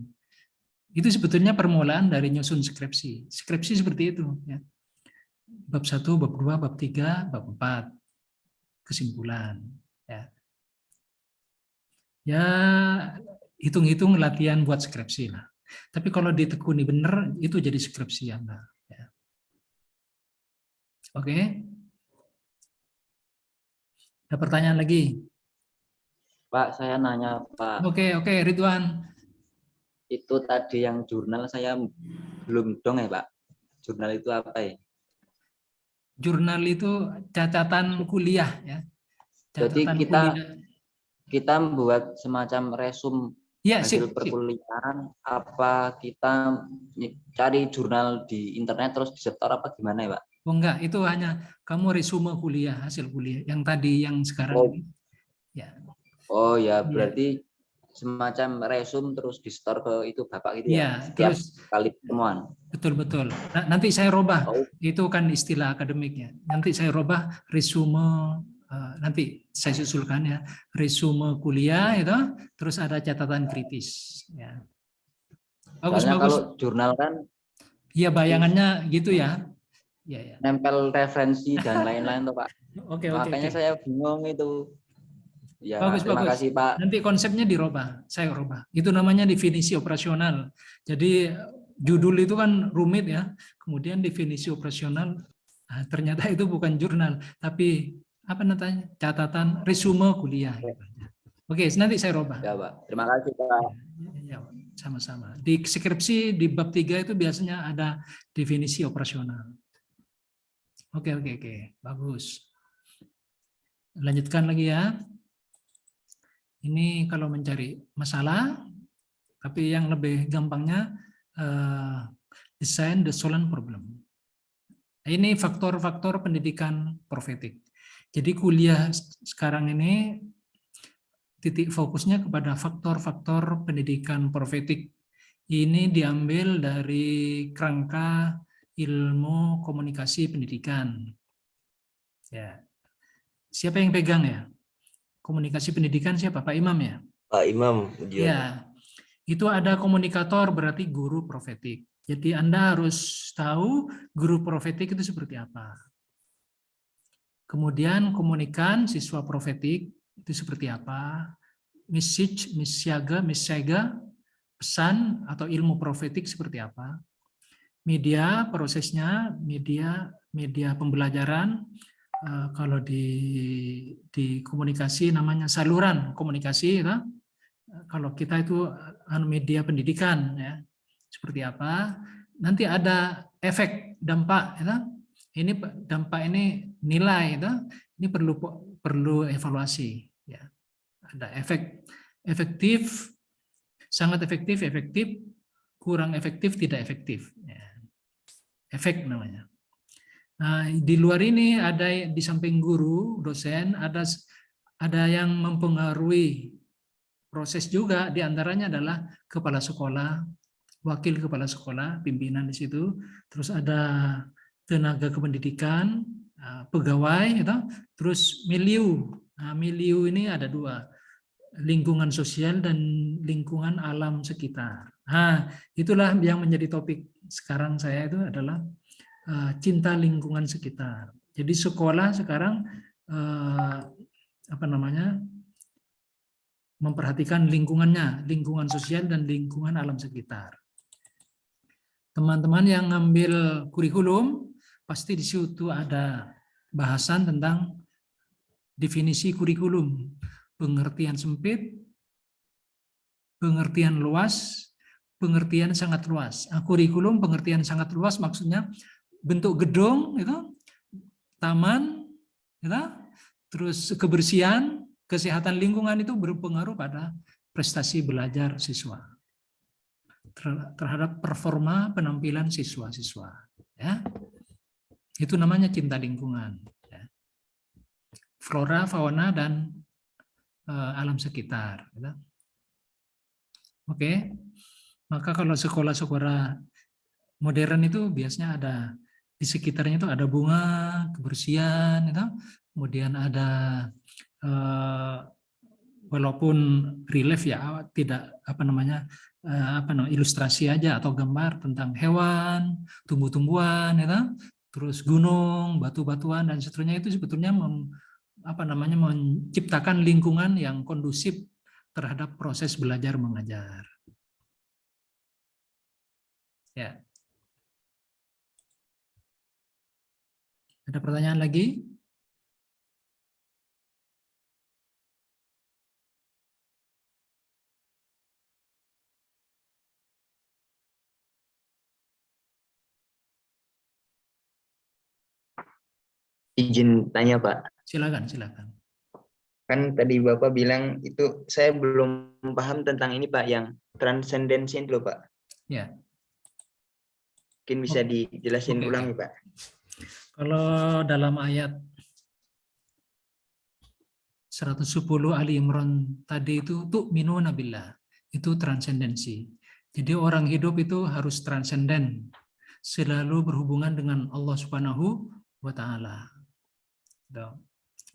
Itu sebetulnya permulaan dari nyusun skripsi. Skripsi seperti itu, ya. Bab 1, bab 2, bab 3, bab 4. Kesimpulan, ya. Ya, hitung-hitung latihan buat skripsi lah. Tapi kalau ditekuni benar, itu jadi skripsi ya, Mbak. Ya. Oke. Ada pertanyaan lagi? Pak, saya nanya, Pak. Oke, Ridwan. Itu tadi yang jurnal saya belum dong ya, Pak. Jurnal itu apa ya? Jurnal itu catatan kuliah, ya. Jadi Catatan kita membuat semacam resum ya, hasil perkuliahan, apa kita cari jurnal di internet terus disetor apa gimana ya, Pak? Oh enggak, itu hanya kamu resume kuliah, hasil kuliah yang tadi, yang sekarang ini. Ya. Oh ya, berarti semacam resum terus di-store ke itu Bapak gitu ya? Setiap terus kali pertemuan. Betul. Nanti saya robah, itu kan istilah akademiknya. Nanti saya robah resume, nanti saya susulkan ya, resume kuliah itu, terus ada catatan kritis. Ya. Bagus. Kalau jurnal kan? Iya, bayangannya gitu ya. Ya. Nempel referensi dan lain-lain tuh, Pak. Oke. Makanya saya bingung itu. Ya, bagus. terima kasih, Pak. Nanti konsepnya dirubah, saya rubah. Itu namanya definisi operasional. Jadi judul itu kan rumit ya. Kemudian definisi operasional, ternyata itu bukan jurnal, tapi apa namanya? Catatan resume kuliah. Oke, nanti saya rubah. Ya, Pak. Terima kasih, Pak. Ya, sama-sama. Di skripsi di bab 3 itu biasanya ada definisi operasional. Oke. Bagus. Lanjutkan lagi ya. Ini kalau mencari masalah, tapi yang lebih gampangnya design the solen problem. Ini faktor-faktor pendidikan profetik. Jadi kuliah sekarang ini titik fokusnya kepada faktor-faktor pendidikan profetik. Ini diambil dari kerangka ilmu komunikasi pendidikan. Ya. Siapa yang pegang ya? Komunikasi pendidikan siapa? Pak Imam ya? Pak Imam. Ya. Itu ada komunikator, berarti guru profetik. Jadi Anda harus tahu guru profetik itu seperti apa. Kemudian komunikan siswa profetik itu seperti apa. message, missiaga, pesan atau ilmu profetik seperti apa. Media prosesnya, media pembelajaran, kalau di komunikasi namanya saluran komunikasi, ya. Kalau kita itu media pendidikan, ya, seperti apa. Nanti ada efek dampak, ya. Ini dampak ini nilai, ya. Ini perlu evaluasi, ya. Ada efektif, sangat efektif, kurang efektif, tidak efektif, ya. Efek namanya. Nah, di luar ini ada di samping guru, dosen, ada yang mempengaruhi proses juga, diantaranya adalah kepala sekolah, wakil kepala sekolah, pimpinan di situ, terus ada tenaga kependidikan, pegawai, gitu. Terus milieu. Nah, milieu ini ada dua, lingkungan sosial dan lingkungan alam sekitar. Nah, itulah yang menjadi topik sekarang saya itu adalah cinta lingkungan sekitar. Jadi sekolah sekarang memperhatikan lingkungannya, lingkungan sosial dan lingkungan alam sekitar. Teman-teman yang ngambil kurikulum pasti di situ ada bahasan tentang definisi kurikulum, pengertian sempit, pengertian luas, pengertian sangat luas. Kurikulum pengertian sangat luas maksudnya bentuk gedung, itu, taman, itu, terus kebersihan, kesehatan lingkungan itu berpengaruh pada prestasi belajar siswa, terhadap performa penampilan siswa-siswa. Ya. Itu namanya cinta lingkungan. Ya. Flora, fauna, dan alam sekitar. Ya. Oke, maka kalau sekolah-sekolah modern itu biasanya ada di sekitarnya itu ada bunga, kebersihan, gitu. Kemudian ada walaupun relief ya, tidak ilustrasi aja atau gambar tentang hewan, tumbuh-tumbuhan, gitu. Terus gunung, batu-batuan dan seterusnya, itu sebetulnya menciptakan lingkungan yang kondusif terhadap proses belajar mengajar. Ya. Ada pertanyaan lagi? Izin tanya, Pak. Silakan. Kan tadi Bapak bilang itu saya belum paham tentang ini, Pak, yang transendensi itu, Pak. Ya. Mungkin bisa dijelasin ulang, Pak. Kalau dalam ayat 110 Ali Imran tadi itu tu'minuna billah, itu transendensi. Jadi orang hidup itu harus transenden, selalu berhubungan dengan Allah Subhanahu wa taala.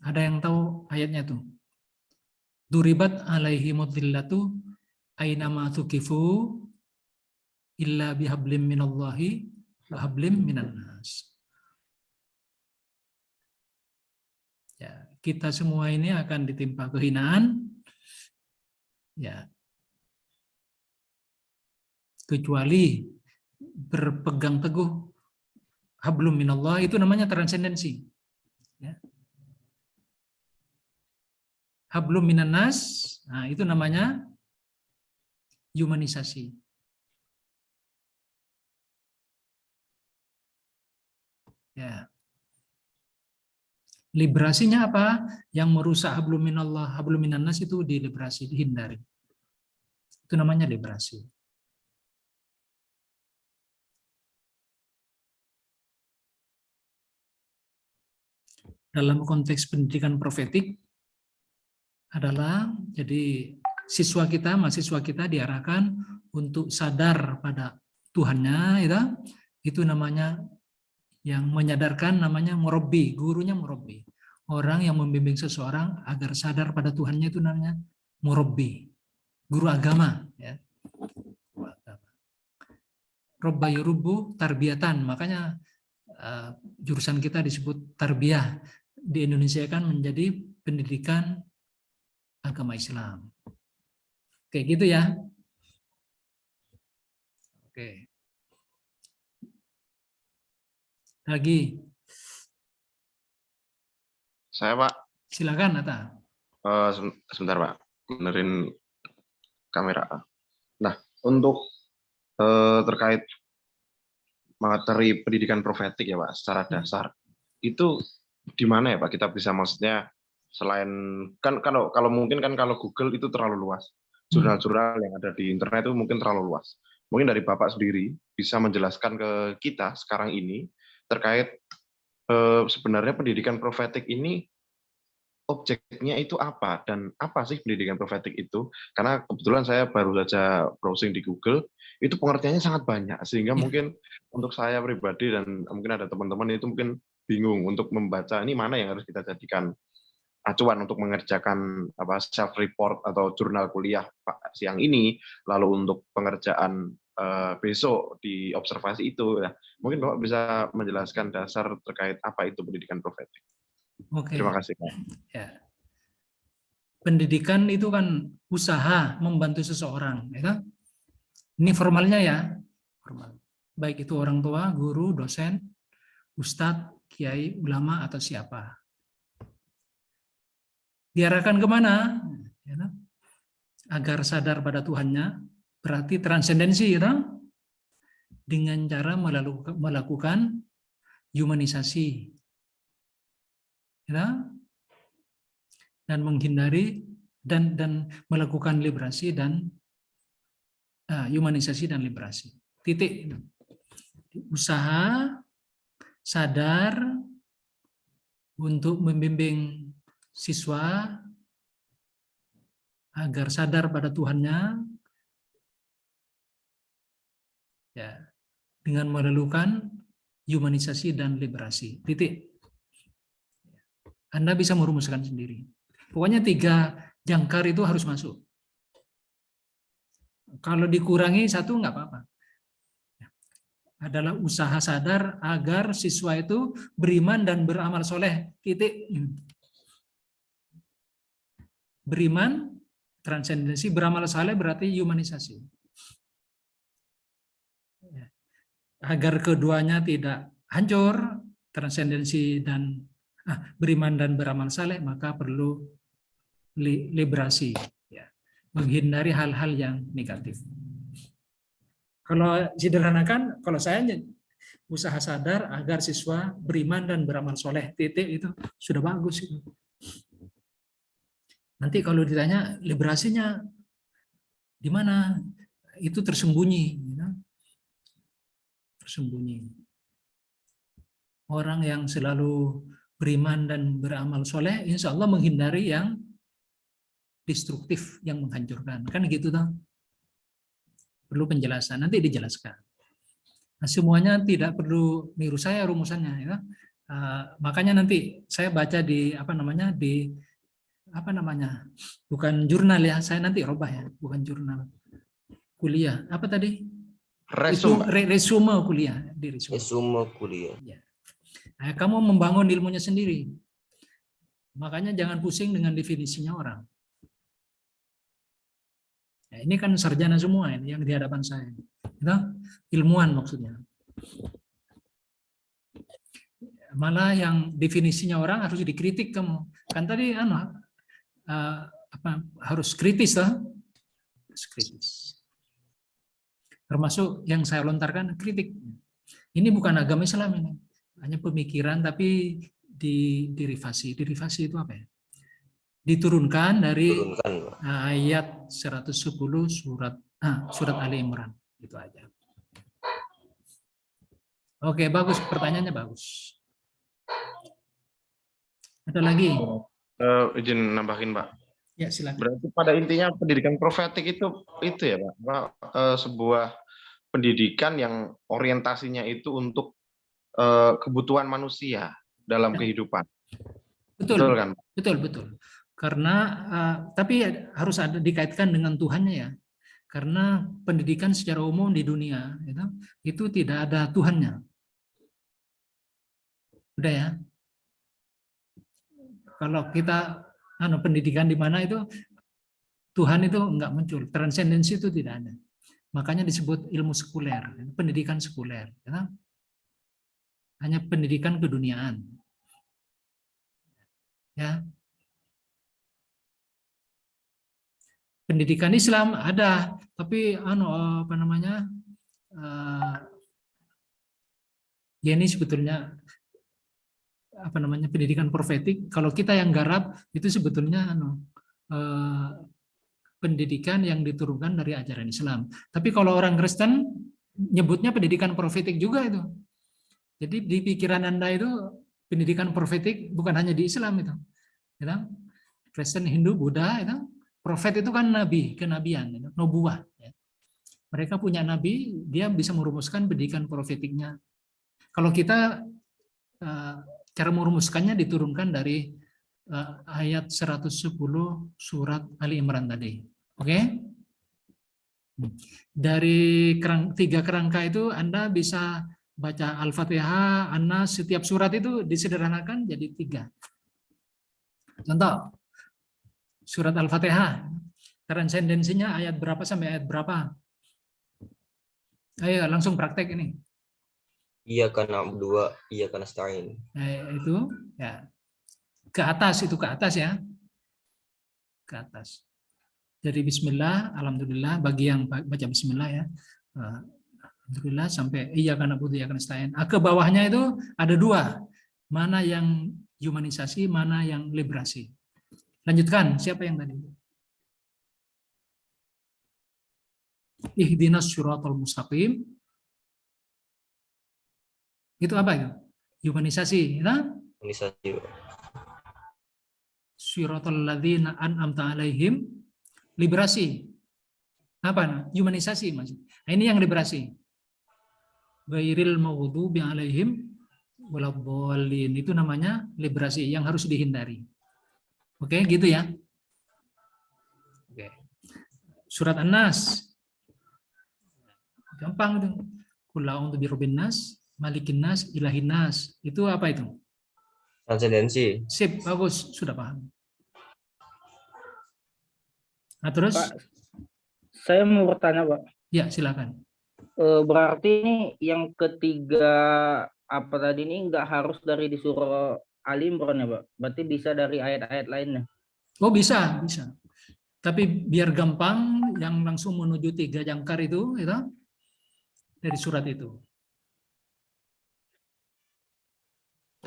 Ada yang tahu ayatnya tuh? Duribat alaihimud dhillatu ainama tuqifu illa bihablim minallahi wa hablim minan nas. Ya, kita semua ini akan ditimpa kehinaan, ya, kecuali berpegang teguh hablum minallah, itu namanya transendensi. Ya. Hablum minan nas, nah itu namanya humanisasi. Ya. Liberasinya apa? Yang merusak hablum minallah, hablum minan nas itu diliberasi, dihindari. Itu namanya liberasi. Dalam konteks pendidikan profetik adalah jadi mahasiswa kita diarahkan untuk sadar pada Tuhannya, itu namanya yang menyadarkan, namanya murabbi, gurunya murabbi. Orang yang membimbing seseorang agar sadar pada Tuhannya itu namanya murabbi, guru agama. Ya. Robba yurubu tarbiyatan, makanya jurusan kita disebut tarbiyah. Di Indonesia kan menjadi pendidikan agama Islam. Kayak gitu ya. Oke. Lagi. Saya Pak, Silakan Nata. sebentar Pak, benerin kamera. Nah, untuk terkait materi pendidikan profetik ya Pak, secara dasar itu di mana ya Pak kita bisa, maksudnya selain kan kalau mungkin kan kalau Google itu terlalu luas, jurnal-jurnal yang ada di internet itu mungkin terlalu luas. Mungkin dari Bapak sendiri bisa menjelaskan ke kita sekarang ini terkait sebenarnya pendidikan profetik ini objeknya itu apa dan apa sih pendidikan profetik itu? Karena kebetulan saya baru saja browsing di Google, itu pengertiannya sangat banyak sehingga mungkin untuk saya pribadi dan mungkin ada teman-teman itu mungkin bingung untuk membaca ini mana yang harus kita jadikan acuan untuk mengerjakan self report atau jurnal kuliah siang ini, lalu untuk pengerjaan besok di observasi itu. Nah, mungkin Bapak bisa menjelaskan dasar terkait apa itu pendidikan profetik. Oke. Terima kasih Pak. Ya. Pendidikan itu kan usaha membantu seseorang, ya kan? Ini formalnya ya, formal. Baik itu orang tua, guru, dosen, ustadz, kiai, ulama atau siapa. Diarahkan kemana? Ya kan? Agar sadar pada Tuhannya, berarti transendensi, ya kan? Dengan cara melakukan humanisasi. Ya, dan menghindari dan melakukan liberasi dan humanisasi dan liberasi. Titik. Usaha sadar untuk membimbing siswa agar sadar pada Tuhannya, ya, dengan melakukan humanisasi dan liberasi. Titik. Anda bisa merumuskan sendiri. Pokoknya 3 jangkar itu harus masuk. Kalau dikurangi 1 nggak apa-apa. Adalah usaha sadar agar siswa itu beriman dan beramal soleh. Titik. Beriman, transendensi, beramal soleh berarti humanisasi. Agar keduanya tidak hancur, transendensi dan beriman dan beramal saleh, maka perlu liberasi, ya, menghindari hal-hal yang negatif. Kalau sederhanakan, kalau saya usaha sadar agar siswa beriman dan beramal soleh, titik, itu sudah bagus itu. Nanti kalau ditanya liberasinya di mana, itu tersembunyi, ya. Tersembunyi. Orang yang selalu beriman dan beramal soleh, insya Allah menghindari yang destruktif, yang menghancurkan. Kan gitu toh. Perlu penjelasan, nanti dijelaskan. Nah, semuanya tidak perlu niru saya rumusannya, ya. Makanya nanti saya baca di bukan jurnal ya, saya nanti robah ya, bukan jurnal kuliah. Apa tadi? Resume kuliah, di resume kuliah. Ya. Nah, kamu membangun ilmunya sendiri. Makanya jangan pusing dengan definisinya orang. Ya, ini kan sarjana semua ini yang di hadapan saya. Itu ilmuwan maksudnya. Malah yang definisinya orang harus dikritik kamu. Kan tadi harus kritis lah. Harus kritis. Termasuk yang saya lontarkan kritik. Ini bukan agama Islam ini. Hanya pemikiran tapi dirivasi. Dirivasi itu apa ya? Diturunkan dari ayat 110 surat Ali Imran. Itu aja. Oke, bagus, pertanyaannya bagus. Ada lagi? Izin nambahin Pak. Ya, silakan. Berarti pada intinya pendidikan profetik itu ya Pak, sebuah pendidikan yang orientasinya itu untuk kebutuhan manusia dalam kehidupan. Betul kan? Betul. Karena tapi harus ada dikaitkan dengan Tuhannya ya. Karena pendidikan secara umum di dunia itu tidak ada Tuhannya. Udah ya. Kalau kita pendidikan di mana itu Tuhan itu enggak muncul, transendensi itu tidak ada. Makanya disebut ilmu sekuler, pendidikan sekuler. Ya. Hanya pendidikan keduniaan. Ya. Pendidikan Islam ada, tapi ya ini sebetulnya pendidikan profetik. Kalau kita yang garap itu sebetulnya pendidikan yang diturunkan dari ajaran Islam. Tapi kalau orang Kristen nyebutnya pendidikan profetik juga itu. Jadi di pikiran Anda itu pendidikan profetik bukan hanya di Islam itu. Ya, Kristen, Hindu, Buddha itu profet itu kan nabi, kenabian, nubuah. Ya. Mereka punya nabi, dia bisa merumuskan pendidikan profetiknya. Kalau kita cara merumuskannya diturunkan dari ayat 110 surat Ali Imran tadi. Oke? Dari tiga kerangka itu Anda bisa baca Al-Fatihah, An-Nas, setiap surat itu disederhanakan jadi 3. Contoh, surat Al-Fatihah, transendensinya ayat berapa sampai ayat berapa? Ayo langsung praktek ini. Iya karena berdua, iya karena nasta'in. Itu ya ke atas ya, ke atas. Dari Bismillah, Alhamdulillah, bagi yang baca Bismillah ya, Alhamdulillah sampai iyyaka na'budu wa iyyaka nasta'in. Ke bawahnya itu ada 2, mana yang humanisasi, mana yang liberasi. Lanjutkan, siapa yang tadi? Ihdinas syiratal mustaqim. Itu apa itu? Humanisasi, ya? Humanisasi. Syiratal ladzina an'amta alaihim. Liberasi. Apa? Humanisasi maksud. Nah, ini yang liberasi. Ghairil maghdubi alaihim waladhdallin. Itu namanya liberasi yang harus dihindari. Oke, gitu ya. Oke. Surat An-Nas. Gampang itu. Qul a'udzu birabbin nas, malikin nas, ilahin nas. Itu apa itu? Transendensi. Sip, bagus, sudah paham. Nah, terus? Pak, saya mau bertanya, Pak. Ya, silakan. Berarti ini yang ketiga apa tadi ini nggak harus dari di surah Ali Imran ya, Pak? Berarti bisa dari ayat-ayat lainnya? Oh, bisa. Tapi biar gampang, yang langsung menuju 3 jangkar itu dari surat itu.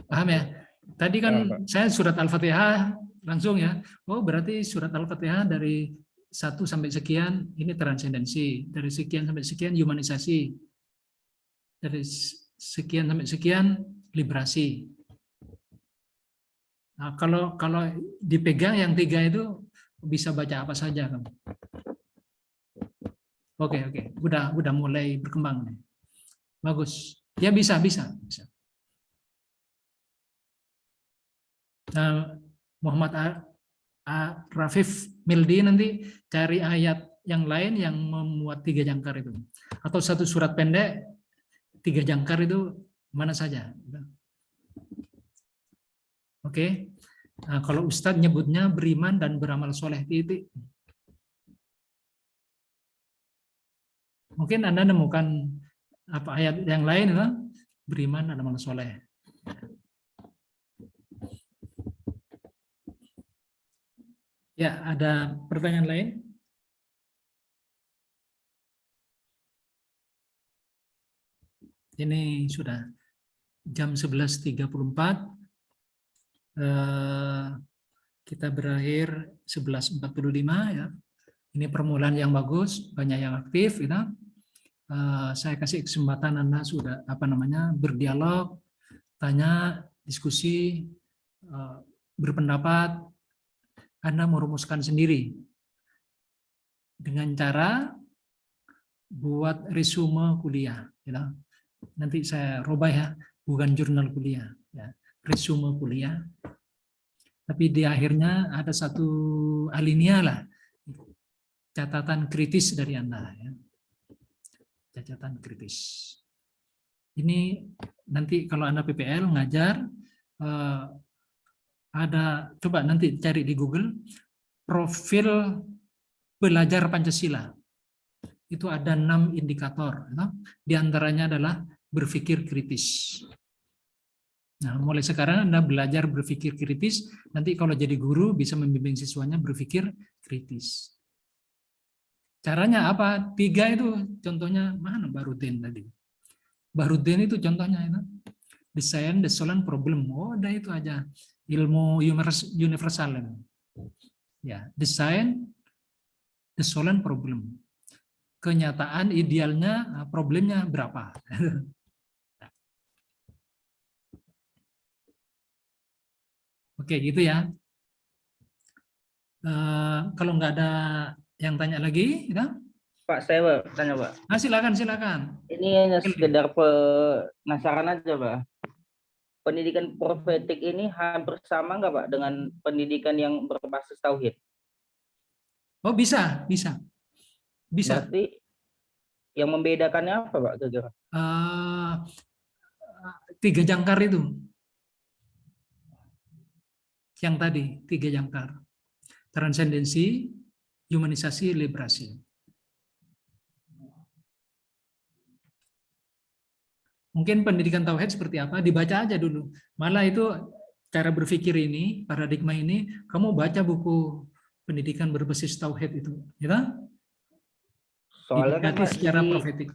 Paham ya? Tadi kan saya surat Al-Fatihah langsung ya. Oh, berarti surat Al-Fatihah dari 1 sampai sekian ini transendensi, dari sekian sampai sekian humanisasi, dari sekian sampai sekian liberasi. Nah, kalau dipegang yang 3 itu bisa baca apa saja kamu. Oke, udah mulai berkembang. Bagus. Ya bisa. Nah, Muhammad Rafif Mildi nanti cari ayat yang lain yang memuat 3 jangkar itu. Atau satu surat pendek 3 jangkar itu mana saja. Oke. Nah, kalau Ustadz nyebutnya beriman dan beramal soleh titik. Mungkin Anda nemukan apa ayat yang lain beriman dan amal soleh. Ya, ada pertanyaan lain? Ini sudah jam 11.34. Kita berakhir 11.45 ya. Ini permulaan yang bagus, banyak yang aktif ya. Saya kasih kesempatan Anda sudah berdialog, tanya, diskusi, berpendapat. Anda merumuskan sendiri dengan cara buat resume kuliah. Ya. Nanti saya robah ya, bukan jurnal kuliah, ya. Resume kuliah. Tapi di akhirnya ada satu alinea lah, catatan kritis dari Anda. Ya. Catatan kritis. Ini nanti kalau Anda PPL ngajar, ada, coba nanti cari di Google profil belajar Pancasila. Itu ada 6 indikator. Di antaranya adalah berpikir kritis. Nah, mulai sekarang Anda belajar berpikir kritis, nanti kalau jadi guru bisa membimbing siswanya berpikir kritis. Caranya apa? 3 itu contohnya, mana Bahrudin tadi? Bahrudin itu contohnya itu. The science, the solution, problem. Oh, udah itu aja. Ilmu universal. Ya, the science, the solution, problem. Kenyataan idealnya, problemnya berapa? Oke, gitu ya. Kalau nggak ada yang tanya lagi, ya? Pak, saya tanya Pak. Silakan. Ini hanya sekedar penasaran aja Pak. Pendidikan profetik ini hampir sama nggak Pak dengan pendidikan yang berbasis tauhid? Oh, bisa. Berarti yang membedakannya apa Pak kira-kira? 3 jangkar itu. Yang tadi, 3 jangkar. Transendensi, humanisasi, liberasi. Mungkin pendidikan tauhid seperti apa, dibaca aja dulu. Malah itu cara berpikir ini, paradigma ini, kamu baca buku pendidikan berbasis tauhid itu, ya? Soalnya kan Pak, secara profetik.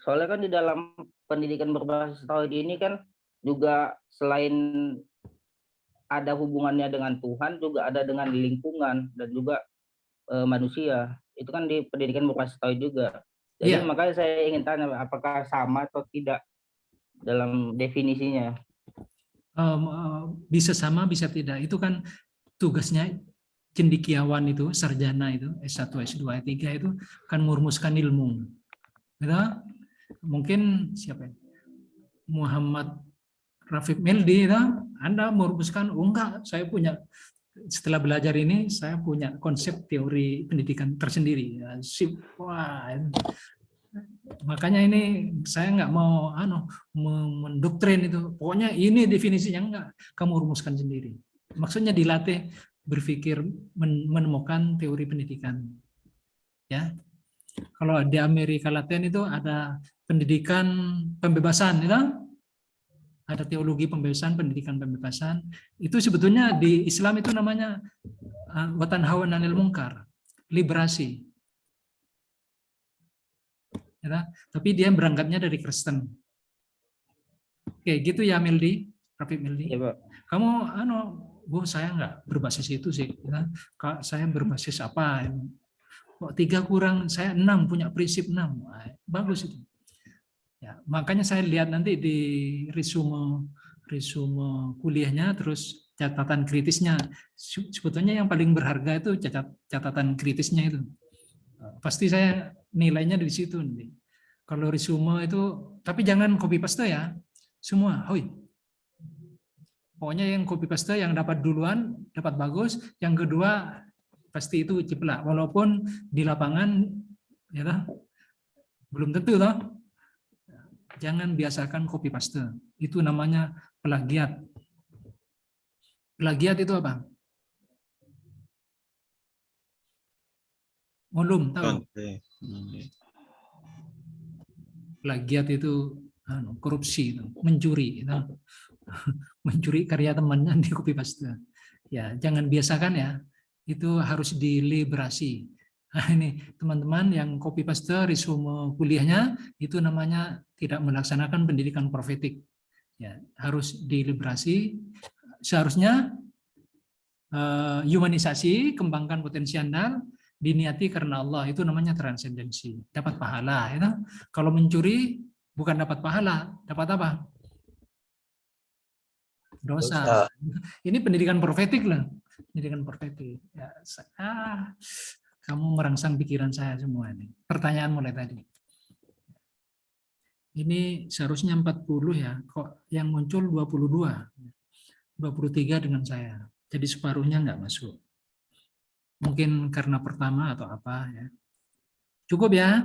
Soalnya kan di dalam pendidikan berbasis tauhid ini kan juga selain ada hubungannya dengan Tuhan, juga ada dengan lingkungan dan juga manusia. Itu kan di pendidikan berbasis tauhid juga. Jadi makanya saya ingin tanya, apakah sama atau tidak dalam definisinya? Bisa sama, bisa tidak. Itu kan tugasnya cendekiawan itu, sarjana itu, S1, S2, S3 itu kan merumuskan ilmu. Gitu? Mungkin siapa ya? Muhammad Rafiq Meldi, itu, Anda merumuskan, oh enggak, saya punya, setelah belajar ini, saya punya konsep teori pendidikan tersendiri. Ya, wah, makanya ini saya nggak mau mendoktrin itu. Pokoknya ini definisinya, enggak, kamu rumuskan sendiri. Maksudnya dilatih berpikir, menemukan teori pendidikan. Ya, kalau di Amerika Latin itu ada pendidikan pembebasan, ya, ada teologi pembebasan, pendidikan pembebasan. Itu sebetulnya di Islam itu namanya watan hawan anil mungkar, liberasi. Ya, tapi dia berangkatnya dari Kristen. Oke, gitu ya Mildi, Rafiq Mildi. Ya, Pak. Kamu Bu, saya nggak berbasis itu sih. Ya. Kak, saya berbasis apa? Kok 3 kurang, saya 6, punya prinsip 6. Nah, bagus itu. Ya, makanya saya lihat nanti di resume kuliahnya, terus catatan kritisnya. Sebetulnya yang paling berharga itu catatan kritisnya itu. Pasti saya nilainya di situ nanti. Kalau resume itu, tapi jangan copy paste ya. Semua, pokoknya yang copy paste yang dapat duluan dapat bagus, yang kedua pasti itu jeplak. Walaupun di lapangan ya belum tentu toh. Jangan biasakan copy paste. Itu namanya plagiat. Plagiat itu apa? Belum tahu. Plagiat itu korupsi, mencuri, mencuri karya temannya di copy paste. Ya, jangan biasakan ya. Itu harus diliberasi. Nah, ini teman-teman yang copy paste resume kuliahnya itu namanya tidak melaksanakan pendidikan profetik. Ya, harus diliberasi. Seharusnya humanisasi, kembangkan potensi Anda, diniati karena Allah, itu namanya transendensi, dapat pahala. Ya. Kalau mencuri bukan dapat pahala, dapat apa? Dosa. Ini pendidikan profetik lah, pendidikan profetik. Ya, kamu merangsang pikiran saya semua ini. Pertanyaan mulai tadi. Ini seharusnya 40 ya, kok yang muncul 22, 23 dengan saya. Jadi separuhnya nggak masuk. Mungkin karena pertama atau apa ya. Cukup ya?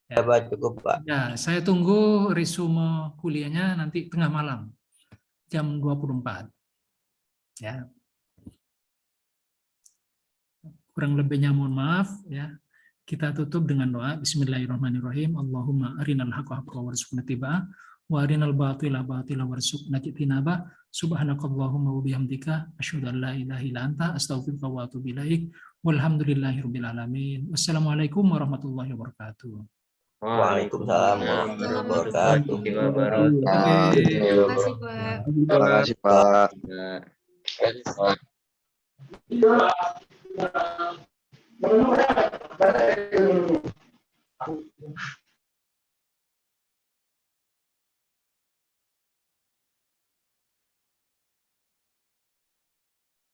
Ya Pak, cukup Pak. Ya, saya tunggu resume kuliahnya nanti tengah malam, jam 24. Ya. Kurang lebihnya mohon maaf ya. Kita tutup dengan doa. Bismillahirrahmanirrahim. Allahumma arinal haqqa haqqa warzuqna tiba'ah wa arinal batila batila warzuqna ijtinabah. Subhanakallahumma wa bihamdika asyhadu an la ilaha illa anta astaghfiruka wa atubu ilaik. Walhamdulillahirabbil alamin. Wassalamualaikum warahmatullahi wabarakatuh. Waalaikumsalam warahmatullahi wabarakatuh. Terima kasih, Pak. Terima kasih, Pak. Pak.